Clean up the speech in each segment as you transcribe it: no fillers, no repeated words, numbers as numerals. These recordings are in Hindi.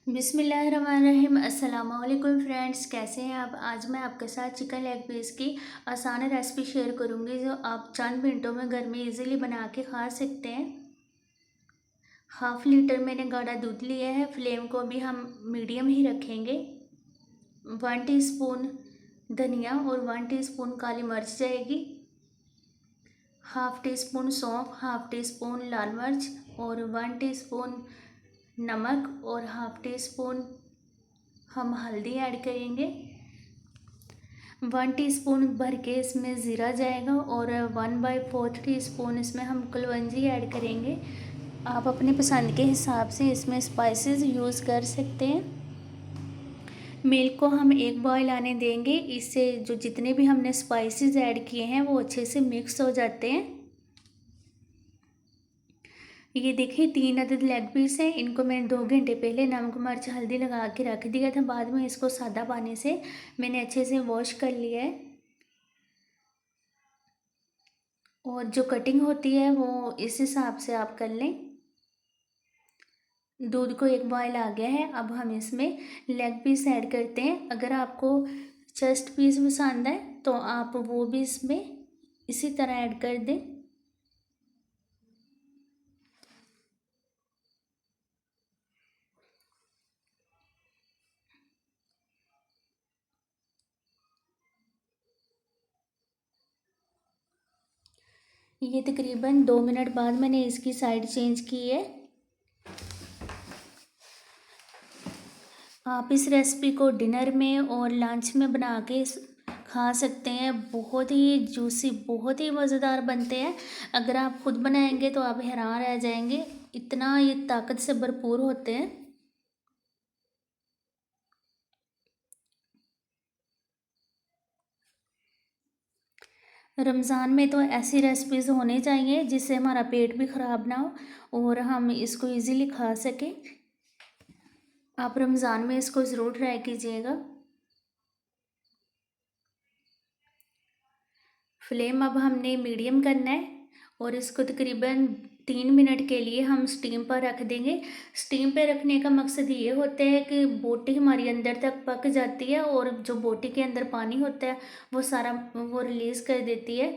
बिस्मिल्लाहिर्रहमानिर्रहीम। अस्सलाम वालेकुम फ्रेंड्स, कैसे हैं आप। आज मैं आपके साथ चिकन लेग पीस की आसान रेसिपी शेयर करूंगी जो आप चंद मिनटों में घर में इजीली बना के खा सकते हैं। हाफ लीटर मैंने गाढ़ा दूध लिया है। फ्लेम को भी हम मीडियम ही रखेंगे। 1 टीस्पून धनिया और 1 टीस्पून काली मिर्च जाएगी। हाफ टी स्पून सौंफ, हाफ टी स्पून लाल मिर्च और 1 टीस्पून नमक और हाफ टी स्पून हम हल्दी ऐड करेंगे। 1 टीस्पून भर के इसमें ज़ीरा जाएगा और 1/4 टीस्पून इसमें हम कलौंजी ऐड करेंगे। आप अपनी पसंद के हिसाब से इसमें स्पाइसेस यूज़ कर सकते हैं। मिल्क को हम एक बॉयल आने देंगे। इससे जो जितने भी हमने स्पाइसेस ऐड किए हैं वो अच्छे से मिक्स हो जाते हैं। ये देखिए 3 अदद लेग पीस हैं। इनको मैंने 2 घंटे पहले नमक मिर्च हल्दी लगा के रख दिया था। बाद में इसको सादा पानी से मैंने अच्छे से वॉश कर लिया है। और जो कटिंग होती है वो इस हिसाब से आप कर लें। दूध को एक बॉयल आ गया है। अब हम इसमें लेग पीस ऐड करते हैं। अगर आपको चेस्ट पीस पसंद है तो आप वो भी इसमें इसी तरह ऐड कर दें। ये तकरीबन 2 मिनट बाद मैंने इसकी साइड चेंज की है। आप इस रेसिपी को डिनर में और लंच में बना के खा सकते हैं। बहुत ही जूसी, बहुत ही मज़ेदार बनते हैं। अगर आप खुद बनाएंगे तो आप हैरान रह जाएंगे, इतना ये ताकत से भरपूर होते हैं। रमज़ान में तो ऐसी रेसिपीज़ होनी चाहिए जिससे हमारा पेट भी ख़राब ना हो और हम इसको इजीली खा सकें। आप रमज़ान में इसको ज़रूर ट्राई कीजिएगा। फ्लेम अब हमने मीडियम करना है और इसको तकरीबन 3 मिनट के लिए हम स्टीम पर रख देंगे। स्टीम पे रखने का मकसद ये होता है कि बोटी हमारी अंदर तक पक जाती है और जो बोटी के अंदर पानी होता है वो सारा वो रिलीज़ कर देती है।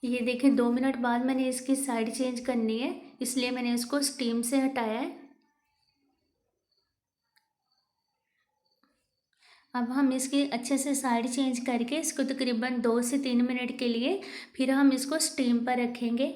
ये देखें 2 मिनट बाद मैंने इसकी साइड चेंज करनी है, इसलिए मैंने इसको स्टीम से हटाया है। अब हम इसकी अच्छे से साइड चेंज करके इसको तकरीबन 2 से 3 मिनट के लिए फिर हम इसको स्टीम पर रखेंगे।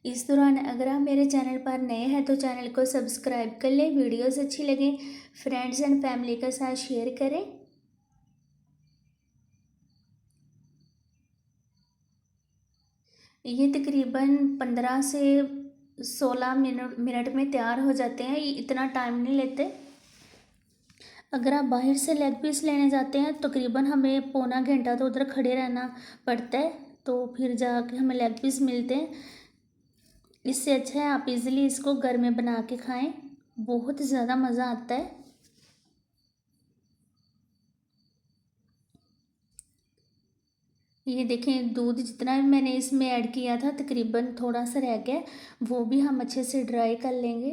इस दौरान अगर आप मेरे चैनल पर नए हैं तो चैनल को सब्सक्राइब कर लें। वीडियोस अच्छी लगे फ्रेंड्स एंड फैमिली के साथ शेयर करें। ये तकरीबन 15 से 16 मिनट में तैयार हो जाते हैं। ये इतना टाइम नहीं लेते। अगर आप बाहर से लेग पीस लेने जाते हैं तो तकरीबन हमें पौना घंटा तो उधर खड़े रहना पड़ता है, तो फिर जाके हमें लेग पीस मिलते हैं। इससे अच्छा है आप इजीली इसको घर में बना के खाएं, बहुत ज़्यादा मज़ा आता है। ये देखें दूध जितना भी मैंने इसमें ऐड किया था तकरीबन थोड़ा सा रह गया, वो भी हम अच्छे से ड्राई कर लेंगे।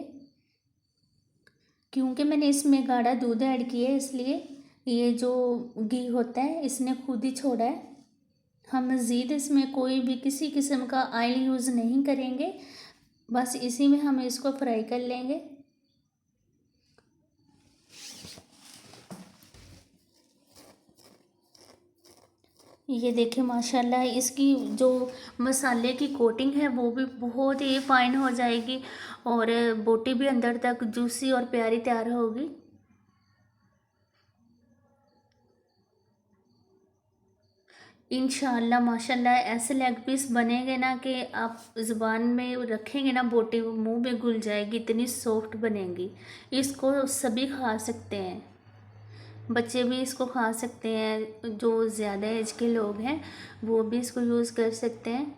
क्योंकि मैंने इसमें गाढ़ा दूध ऐड किया है इसलिए ये जो घी होता है इसने खुद ही छोड़ा है। हम मज़ीद इसमें कोई भी किसी किस्म का ऑयल यूज़ नहीं करेंगे, बस इसी में हम इसको फ्राई कर लेंगे। ये देखिए माशाल्लाह इसकी जो मसाले की कोटिंग है वो भी बहुत ही फाइन हो जाएगी और बोटी भी अंदर तक जूसी और प्यारी तैयार होगी। इंशाल्लाह माशाल्लाह ऐसे लेग पीस बनेंगे ना कि आप ज़ुबान में रखेंगे ना बोटी, मुंह में घुल जाएगी, इतनी सॉफ्ट बनेंगी। इसको सभी खा सकते हैं, बच्चे भी इसको खा सकते हैं, जो ज़्यादा एज के लोग हैं वो भी इसको यूज़ कर सकते हैं।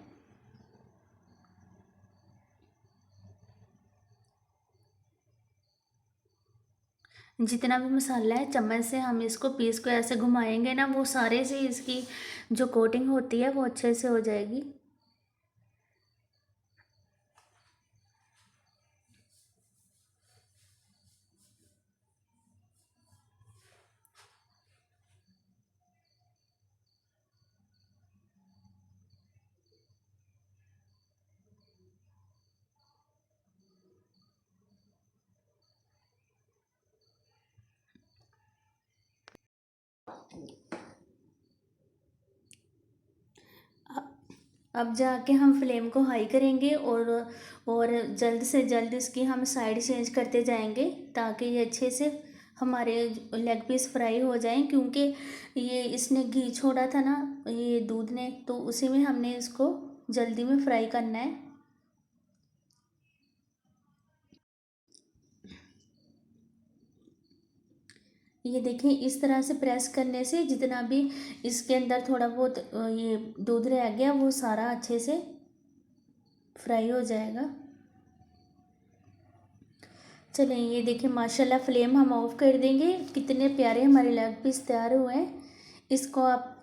जितना भी मसाला है चम्मच से हम इसको पीस को ऐसे घुमाएंगे ना, वो सारे से इसकी जो कोटिंग होती है वो अच्छे से हो जाएगी। अब जाके हम फ्लेम को हाई करेंगे और जल्द से जल्द इसकी हम साइड चेंज करते जाएंगे, ताकि ये अच्छे से हमारे लेग पीस फ्राई हो जाएं, क्योंकि ये इसने घी छोड़ा था ना, ये दूध ने, तो उसी में हमने इसको जल्दी में फ्राई करना है। ये देखिए इस तरह से प्रेस करने से जितना भी इसके अंदर थोड़ा बहुत ये दूध रह गया वो सारा अच्छे से फ्राई हो जाएगा। चलें ये देखिए माशाल्लाह फ्लेम हम ऑफ कर देंगे। कितने प्यारे हमारे लेग पीस तैयार हुए हैं। इसको आप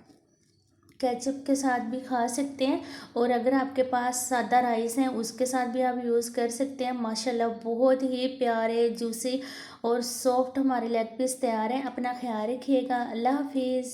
केचप के साथ भी खा सकते हैं, और अगर आपके पास सादा राइस है उसके साथ भी आप यूज़ कर सकते हैं। माशाल्लाह बहुत ही प्यारे जूसी और सॉफ्ट हमारे लेग पीस तैयार हैं। अपना ख्याल रखिएगा। अल्लाह हाफिज़।